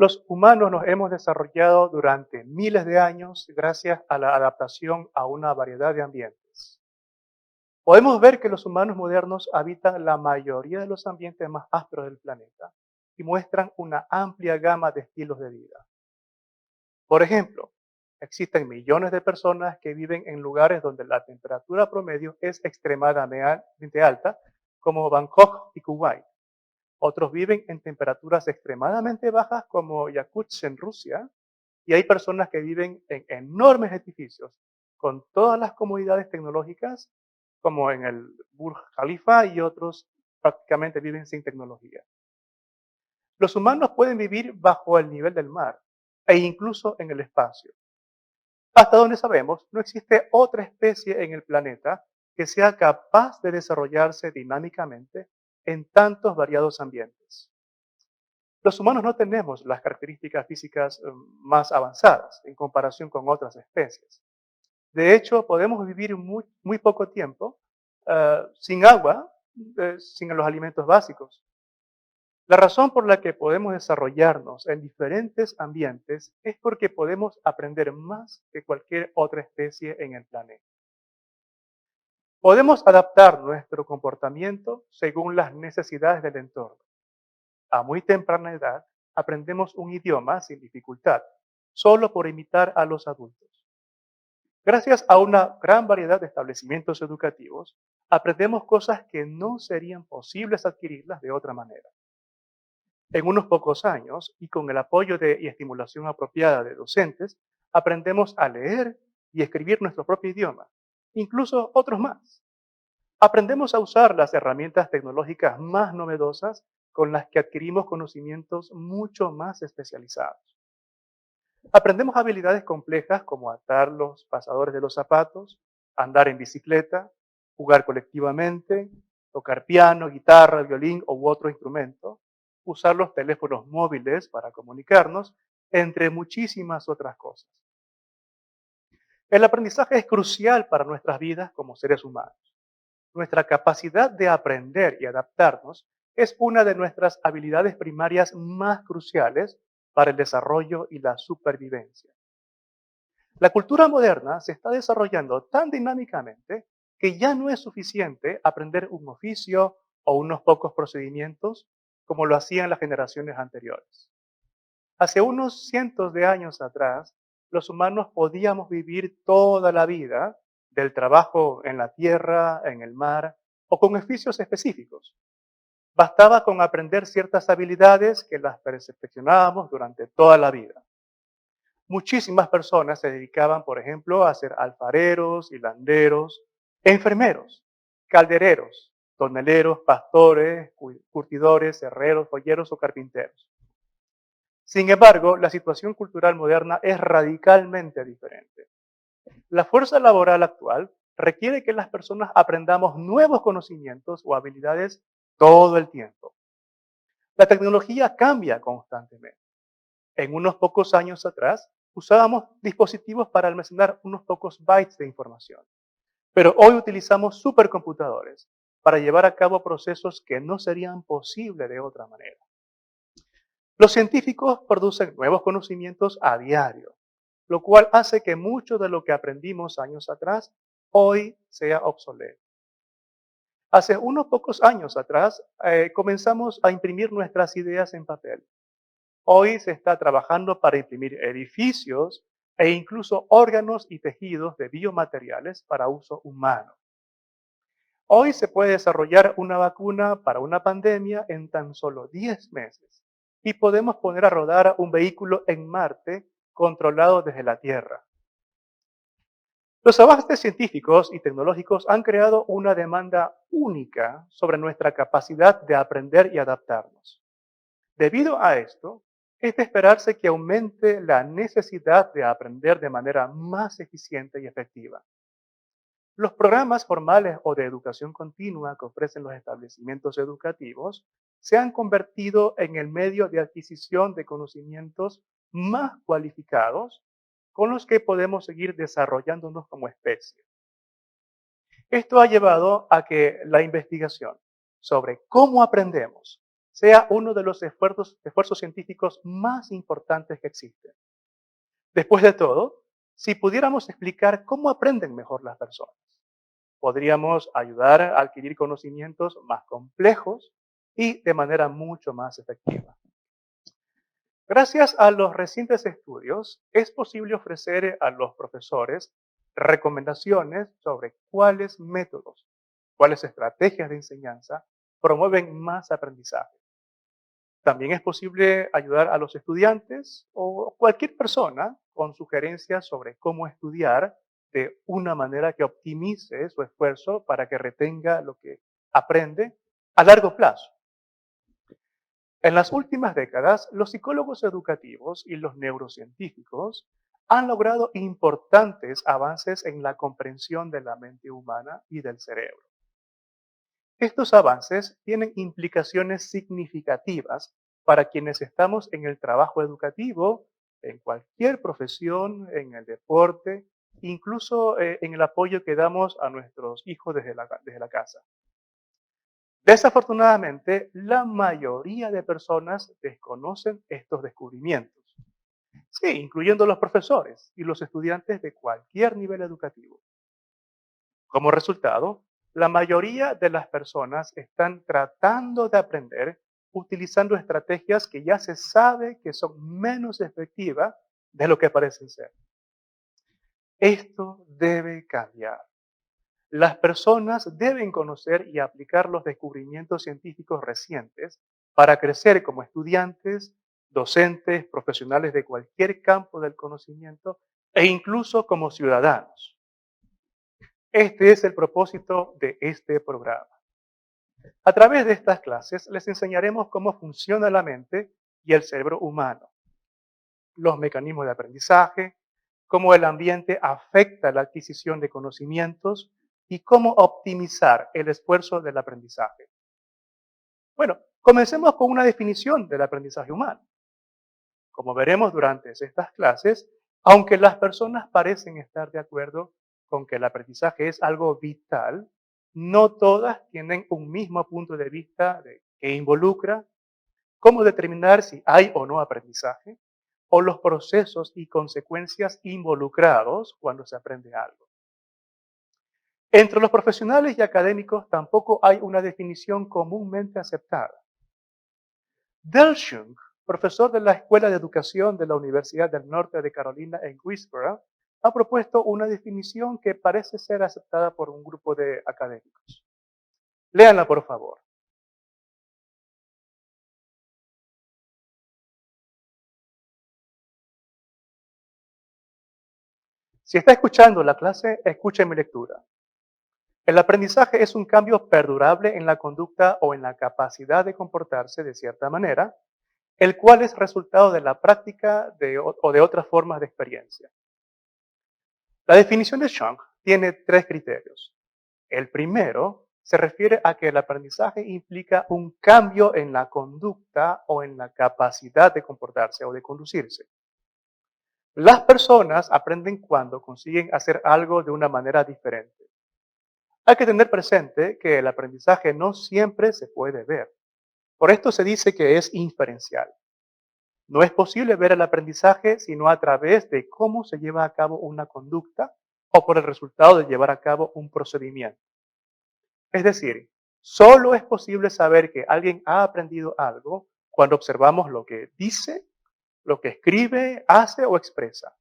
Los humanos nos hemos desarrollado durante miles de años gracias a la adaptación a una variedad de ambientes. Podemos ver que los humanos modernos habitan la mayoría de los ambientes más ásperos del planeta y muestran una amplia gama de estilos de vida. Por ejemplo, existen millones de personas que viven en lugares donde la temperatura promedio es extremadamente alta, como Bangkok y Kuwait. Otros viven en temperaturas extremadamente bajas, como Yakutsk en Rusia, y hay personas que viven en enormes edificios con todas las comodidades tecnológicas, como en el Burj Khalifa, y otros prácticamente viven sin tecnología. Los humanos pueden vivir bajo el nivel del mar e incluso en el espacio. Hasta donde sabemos, no existe otra especie en el planeta que sea capaz de desarrollarse dinámicamente en tantos variados ambientes. Los humanos no tenemos las características físicas más avanzadas en comparación con otras especies. De hecho, podemos vivir muy poco tiempo sin agua, sin los alimentos básicos. La razón por la que podemos desarrollarnos en diferentes ambientes es porque podemos aprender más que cualquier otra especie en el planeta. Podemos adaptar nuestro comportamiento según las necesidades del entorno. A muy temprana edad, aprendemos un idioma sin dificultad, solo por imitar a los adultos. Gracias a una gran variedad de establecimientos educativos, aprendemos cosas que no serían posibles adquirirlas de otra manera. En unos pocos años, y con el apoyo y estimulación apropiada de docentes, aprendemos a leer y escribir nuestro propio idioma, incluso otros más. Aprendemos a usar las herramientas tecnológicas más novedosas con las que adquirimos conocimientos mucho más especializados. Aprendemos habilidades complejas como atar los pasadores de los zapatos, andar en bicicleta, jugar colectivamente, tocar piano, guitarra, violín u otro instrumento, usar los teléfonos móviles para comunicarnos, entre muchísimas otras cosas. El aprendizaje es crucial para nuestras vidas como seres humanos. Nuestra capacidad de aprender y adaptarnos es una de nuestras habilidades primarias más cruciales para el desarrollo y la supervivencia. La cultura moderna se está desarrollando tan dinámicamente que ya no es suficiente aprender un oficio o unos pocos procedimientos como lo hacían las generaciones anteriores. Hace unos cientos de años atrás, los humanos podíamos vivir toda la vida del trabajo en la tierra, en el mar o con oficios específicos. Bastaba con aprender ciertas habilidades que las perfeccionábamos durante toda la vida. Muchísimas personas se dedicaban, por ejemplo, a ser alfareros, hilanderos, enfermeros, caldereros, toneleros, pastores, curtidores, herreros, joyeros o carpinteros. Sin embargo, la situación cultural moderna es radicalmente diferente. La fuerza laboral actual requiere que las personas aprendamos nuevos conocimientos o habilidades todo el tiempo. La tecnología cambia constantemente. En unos pocos años atrás, usábamos dispositivos para almacenar unos pocos bytes de información, pero hoy utilizamos supercomputadores para llevar a cabo procesos que no serían posibles de otra manera. Los científicos producen nuevos conocimientos a diario, lo cual hace que mucho de lo que aprendimos años atrás hoy sea obsoleto. Hace unos pocos años atrás comenzamos a imprimir nuestras ideas en papel. Hoy se está trabajando para imprimir edificios e incluso órganos y tejidos de biomateriales para uso humano. Hoy se puede desarrollar una vacuna para una pandemia en tan solo 10 meses y podemos poner a rodar un vehículo en Marte controlado desde la Tierra. Los avances científicos y tecnológicos han creado una demanda única sobre nuestra capacidad de aprender y adaptarnos. Debido a esto, es de esperarse que aumente la necesidad de aprender de manera más eficiente y efectiva. Los programas formales o de educación continua que ofrecen los establecimientos educativos se han convertido en el medio de adquisición de conocimientos más cualificados con los que podemos seguir desarrollándonos como especie. Esto ha llevado a que la investigación sobre cómo aprendemos sea uno de los esfuerzos científicos más importantes que existen. Después de todo, si pudiéramos explicar cómo aprenden mejor las personas, podríamos ayudar a adquirir conocimientos más complejos y de manera mucho más efectiva. Gracias a los recientes estudios, es posible ofrecer a los profesores recomendaciones sobre cuáles métodos, cuáles estrategias de enseñanza promueven más aprendizaje. También es posible ayudar a los estudiantes o cualquier persona con sugerencias sobre cómo estudiar de una manera que optimice su esfuerzo para que retenga lo que aprende a largo plazo. En las últimas décadas, los psicólogos educativos y los neurocientíficos han logrado importantes avances en la comprensión de la mente humana y del cerebro. Estos avances tienen implicaciones significativas para quienes estamos en el trabajo educativo, en cualquier profesión, en el deporte, incluso en el apoyo que damos a nuestros hijos desde la casa. Desafortunadamente, la mayoría de personas desconocen estos descubrimientos. Sí, incluyendo los profesores y los estudiantes de cualquier nivel educativo. Como resultado, la mayoría de las personas están tratando de aprender utilizando estrategias que ya se sabe que son menos efectivas de lo que parecen ser. Esto debe cambiar. Las personas deben conocer y aplicar los descubrimientos científicos recientes para crecer como estudiantes, docentes, profesionales de cualquier campo del conocimiento e incluso como ciudadanos. Este es el propósito de este programa. A través de estas clases les enseñaremos cómo funciona la mente y el cerebro humano, los mecanismos de aprendizaje, cómo el ambiente afecta la adquisición de conocimientos y cómo optimizar el esfuerzo del aprendizaje. Bueno, comencemos con una definición del aprendizaje humano. Como veremos durante estas clases, aunque las personas parecen estar de acuerdo con que el aprendizaje es algo vital, no todas tienen un mismo punto de vista que involucra cómo determinar si hay o no aprendizaje o los procesos y consecuencias involucrados cuando se aprende algo. Entre los profesionales y académicos tampoco hay una definición comúnmente aceptada. Del Shung, profesor de la Escuela de Educación de la Universidad del Norte de Carolina en Greensboro, ha propuesto una definición que parece ser aceptada por un grupo de académicos. Léanla, por favor. Si está escuchando la clase, escuche mi lectura. El aprendizaje es un cambio perdurable en la conducta o en la capacidad de comportarse de cierta manera, el cual es resultado de la práctica o de otras formas de experiencia. La definición de Shung tiene tres criterios. El primero se refiere a que el aprendizaje implica un cambio en la conducta o en la capacidad de comportarse o de conducirse. Las personas aprenden cuando consiguen hacer algo de una manera diferente. Hay que tener presente que el aprendizaje no siempre se puede ver. Por esto se dice que es inferencial. No es posible ver el aprendizaje sino a través de cómo se lleva a cabo una conducta o por el resultado de llevar a cabo un procedimiento. Es decir, solo es posible saber que alguien ha aprendido algo cuando observamos lo que dice, lo que escribe, hace o expresa.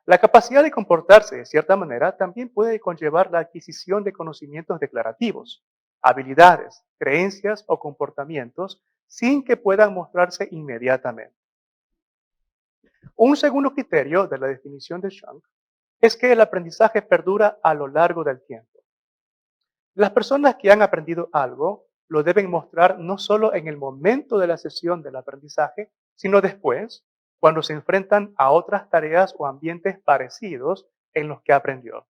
La capacidad de comportarse de cierta manera también puede conllevar la adquisición de conocimientos declarativos, habilidades, creencias o comportamientos sin que puedan mostrarse inmediatamente. Un segundo criterio de la definición de Shung es que el aprendizaje perdura a lo largo del tiempo. Las personas que han aprendido algo lo deben mostrar no solo en el momento de la sesión del aprendizaje, sino después, cuando se enfrentan a otras tareas o ambientes parecidos en los que aprendió.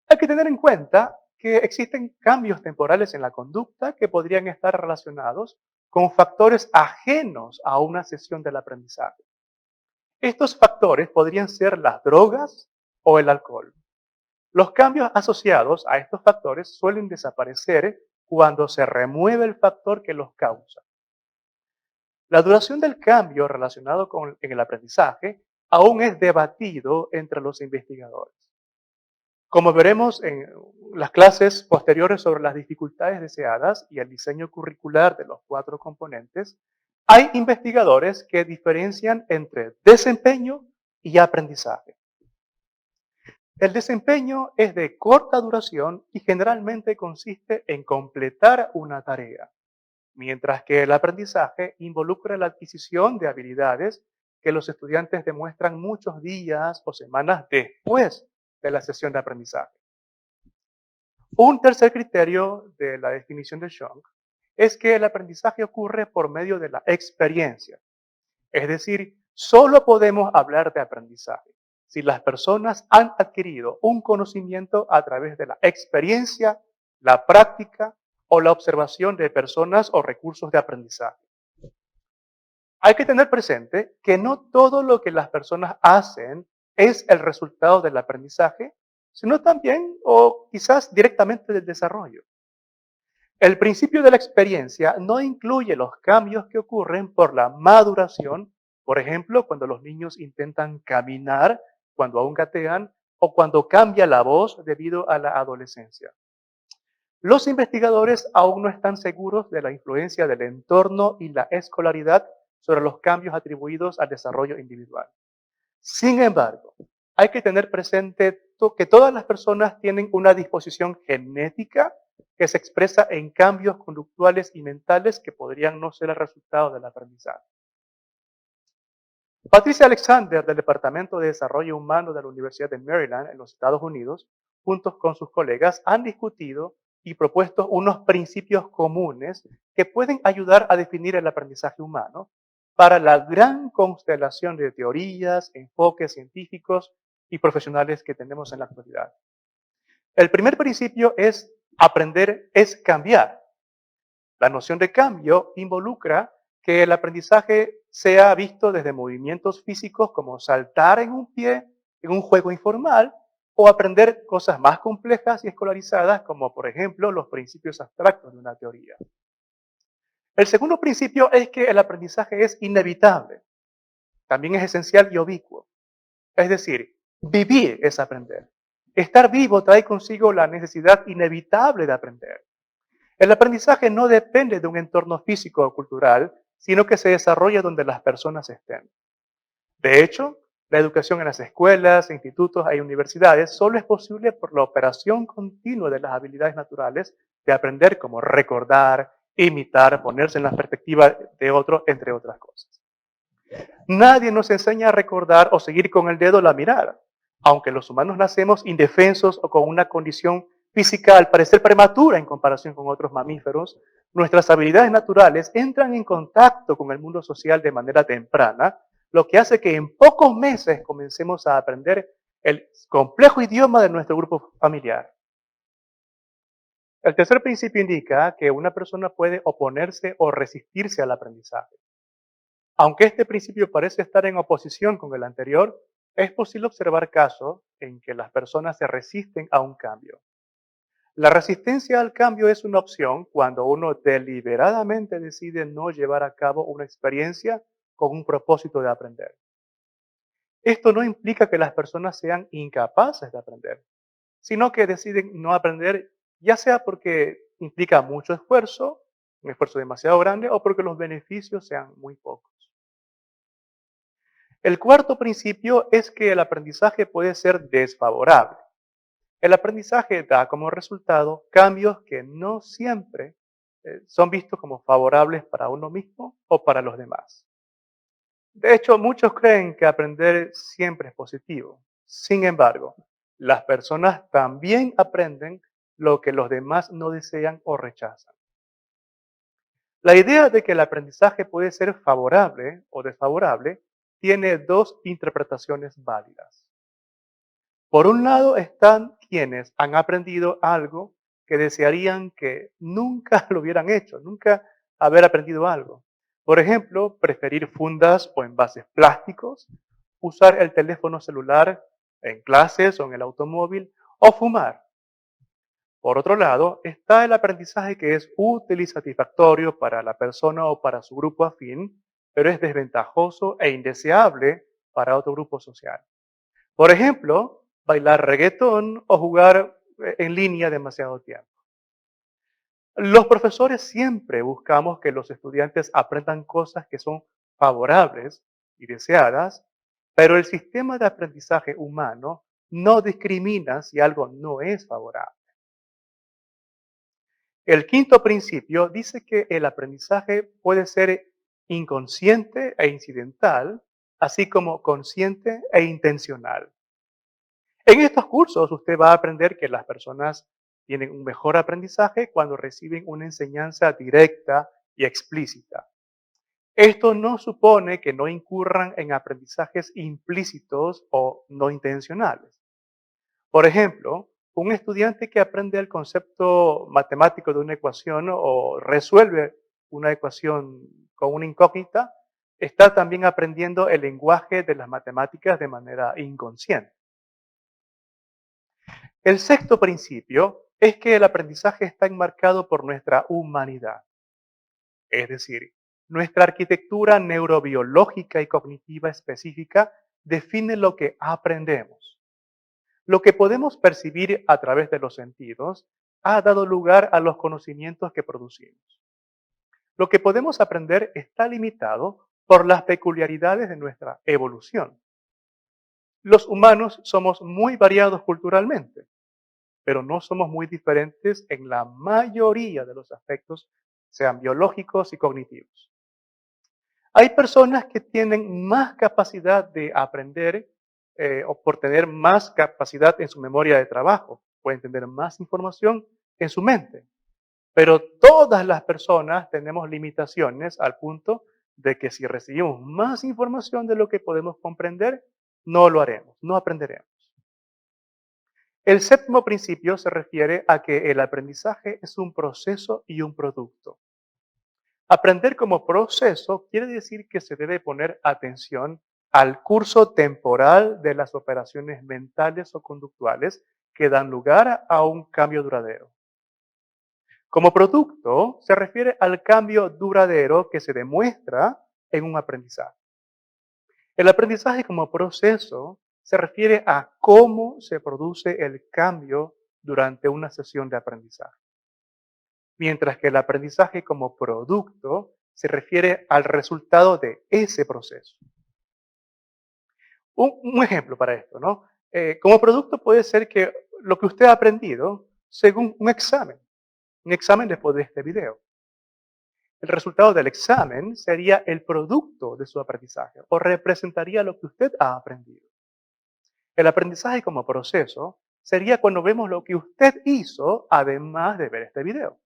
Hay que tener en cuenta que existen cambios temporales en la conducta que podrían estar relacionados con factores ajenos a una sesión del aprendizaje. Estos factores podrían ser las drogas o el alcohol. Los cambios asociados a estos factores suelen desaparecer cuando se remueve el factor que los causa. La duración del cambio relacionado en el aprendizaje aún es debatido entre los investigadores. Como veremos en las clases posteriores sobre las dificultades deseadas y el diseño curricular de los 4 componentes, hay investigadores que diferencian entre desempeño y aprendizaje. El desempeño es de corta duración y generalmente consiste en completar una tarea, mientras que el aprendizaje involucra la adquisición de habilidades que los estudiantes demuestran muchos días o semanas después de la sesión de aprendizaje. Un tercer criterio de la definición de Shonk es que el aprendizaje ocurre por medio de la experiencia. Es decir, solo podemos hablar de aprendizaje si las personas han adquirido un conocimiento a través de la experiencia, la práctica o la observación de personas o recursos de aprendizaje. Hay que tener presente que no todo lo que las personas hacen es el resultado del aprendizaje, sino también o quizás directamente del desarrollo. El principio de la experiencia no incluye los cambios que ocurren por la maduración, por ejemplo, cuando los niños intentan caminar, cuando aún gatean o cuando cambia la voz debido a la adolescencia. Los investigadores aún no están seguros de la influencia del entorno y la escolaridad sobre los cambios atribuidos al desarrollo individual. Sin embargo, hay que tener presente que todas las personas tienen una disposición genética que se expresa en cambios conductuales y mentales que podrían no ser el resultado del aprendizaje. Patricia Alexander, del Departamento de Desarrollo Humano de la Universidad de Maryland, en los Estados Unidos, junto con sus colegas, han discutido y propuesto unos principios comunes que pueden ayudar a definir el aprendizaje humano para la gran constelación de teorías, enfoques científicos y profesionales que tenemos en la actualidad. El primer principio es aprender es cambiar. La noción de cambio involucra que el aprendizaje sea visto desde movimientos físicos como saltar en un pie en un juego informal o aprender cosas más complejas y escolarizadas como por ejemplo los principios abstractos de una teoría. El segundo principio es que el aprendizaje es inevitable, también es esencial y ubicuo. Es decir, vivir es aprender. Estar vivo trae consigo la necesidad inevitable de aprender. El aprendizaje no depende de un entorno físico o cultural, sino que se desarrolla donde las personas estén. De hecho, la educación en las escuelas, institutos e universidades solo es posible por la operación continua de las habilidades naturales de aprender como recordar, imitar, ponerse en la perspectiva de otro, entre otras cosas. Nadie nos enseña a recordar o seguir con el dedo la mirada, aunque los humanos nacemos indefensos o con una condición física al parecer prematura en comparación con otros mamíferos, nuestras habilidades naturales entran en contacto con el mundo social de manera temprana, lo que hace que en pocos meses comencemos a aprender el complejo idioma de nuestro grupo familiar. El tercer principio indica que una persona puede oponerse o resistirse al aprendizaje. Aunque este principio parece estar en oposición con el anterior, es posible observar casos en que las personas se resisten a un cambio. La resistencia al cambio es una opción cuando uno deliberadamente decide no llevar a cabo una experiencia con un propósito de aprender. Esto no implica que las personas sean incapaces de aprender, sino que deciden no aprender, ya sea porque implica mucho esfuerzo, un esfuerzo demasiado grande, o porque los beneficios sean muy pocos. El cuarto principio es que el aprendizaje puede ser desfavorable. El aprendizaje da como resultado cambios que no siempre son vistos como favorables para uno mismo o para los demás. De hecho, muchos creen que aprender siempre es positivo. Sin embargo, las personas también aprenden lo que los demás no desean o rechazan. La idea de que el aprendizaje puede ser favorable o desfavorable tiene dos interpretaciones válidas. Por un lado están quienes han aprendido algo que desearían que nunca lo hubieran hecho, nunca haber aprendido algo. Por ejemplo, preferir fundas o envases plásticos, usar el teléfono celular en clases o en el automóvil o fumar. Por otro lado, está el aprendizaje que es útil y satisfactorio para la persona o para su grupo afín, pero es desventajoso e indeseable para otro grupo social. Por ejemplo, bailar reggaetón o jugar en línea demasiado tiempo. Los profesores siempre buscamos que los estudiantes aprendan cosas que son favorables y deseadas, pero el sistema de aprendizaje humano no discrimina si algo no es favorable. El quinto principio dice que el aprendizaje puede ser inconsciente e incidental, así como consciente e intencional. En estos cursos usted va a aprender que las personas tienen un mejor aprendizaje cuando reciben una enseñanza directa y explícita. Esto no supone que no incurran en aprendizajes implícitos o no intencionales. Por ejemplo, un estudiante que aprende el concepto matemático de una ecuación o resuelve una ecuación con una incógnita, está también aprendiendo el lenguaje de las matemáticas de manera inconsciente. El sexto principio es que el aprendizaje está enmarcado por nuestra humanidad, es decir, nuestra arquitectura neurobiológica y cognitiva específica define lo que aprendemos. Lo que podemos percibir a través de los sentidos ha dado lugar a los conocimientos que producimos. Lo que podemos aprender está limitado por las peculiaridades de nuestra evolución. Los humanos somos muy variados culturalmente, pero no somos muy diferentes en la mayoría de los aspectos, sean biológicos y cognitivos. Hay personas que tienen más capacidad de aprender o por tener más capacidad en su memoria de trabajo, pueden tener más información en su mente, pero todas las personas tenemos limitaciones al punto de que si recibimos más información de lo que podemos comprender, no lo haremos, no aprenderemos. El séptimo principio se refiere a que el aprendizaje es un proceso y un producto. Aprender como proceso quiere decir que se debe poner atención al curso temporal de las operaciones mentales o conductuales que dan lugar a un cambio duradero. Como producto se refiere al cambio duradero que se demuestra en un aprendizaje. El aprendizaje como proceso se refiere a cómo se produce el cambio durante una sesión de aprendizaje, mientras que el aprendizaje como producto se refiere al resultado de ese proceso. Un ejemplo para esto, ¿no? Como producto puede ser que lo que usted ha aprendido según un examen después de este video. El resultado del examen sería el producto de su aprendizaje o representaría lo que usted ha aprendido. El aprendizaje como proceso sería cuando vemos lo que usted hizo además de ver este video.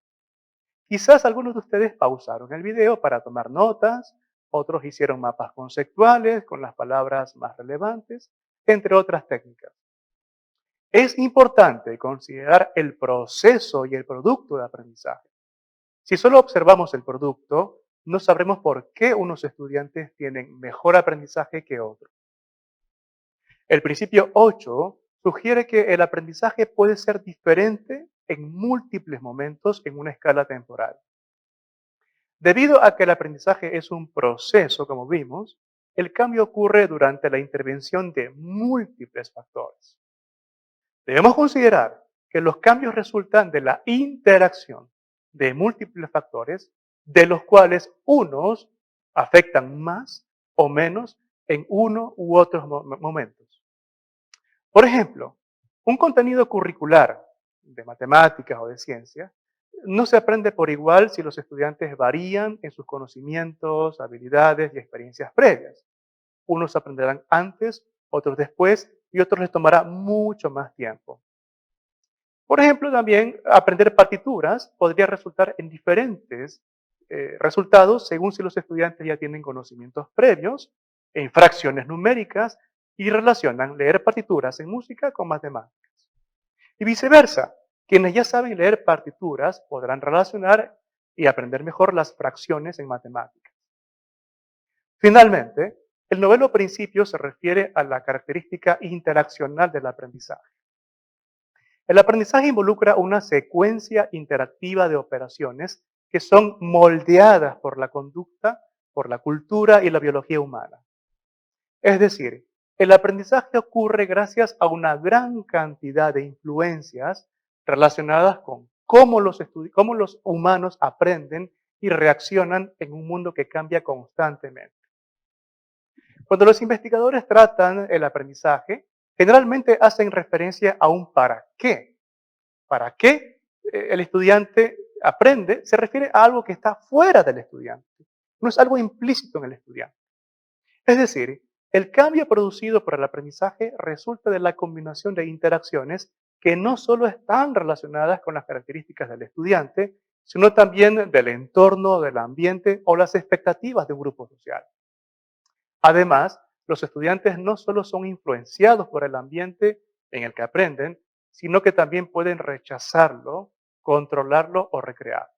Quizás algunos de ustedes pausaron el video para tomar notas, otros hicieron mapas conceptuales con las palabras más relevantes, entre otras técnicas. Es importante considerar el proceso y el producto de aprendizaje. Si solo observamos el producto, no sabremos por qué unos estudiantes tienen mejor aprendizaje que otros. El principio 8 sugiere que el aprendizaje puede ser diferente en múltiples momentos en una escala temporal. Debido a que el aprendizaje es un proceso, como vimos, el cambio ocurre durante la intervención de múltiples factores. Debemos considerar que los cambios resultan de la interacción de múltiples factores, de los cuales unos afectan más o menos en uno u otros momentos. Por ejemplo, un contenido curricular de matemáticas o de ciencia no se aprende por igual si los estudiantes varían en sus conocimientos, habilidades y experiencias previas. Unos aprenderán antes, otros después y otros les tomará mucho más tiempo. Por ejemplo, también aprender partituras podría resultar en diferentes resultados según si los estudiantes ya tienen conocimientos previos en fracciones numéricas y relacionan leer partituras en música con matemáticas. Y viceversa, quienes ya saben leer partituras podrán relacionar y aprender mejor las fracciones en matemáticas. Finalmente, el noveno principio se refiere a la característica interaccional del aprendizaje. El aprendizaje involucra una secuencia interactiva de operaciones que son moldeadas por la conducta, por la cultura y la biología humana. Es decir, el aprendizaje ocurre gracias a una gran cantidad de influencias relacionadas con cómo los humanos aprenden y reaccionan en un mundo que cambia constantemente. Cuando los investigadores tratan el aprendizaje, generalmente hacen referencia a un para qué. ¿Para qué el estudiante aprende? Se refiere a algo que está fuera del estudiante, no es algo implícito en el estudiante. Es decir, el cambio producido por el aprendizaje resulta de la combinación de interacciones que no solo están relacionadas con las características del estudiante, sino también del entorno, del ambiente o las expectativas de un grupo social. Además, los estudiantes no solo son influenciados por el ambiente en el que aprenden, sino que también pueden rechazarlo, controlarlo o recrear.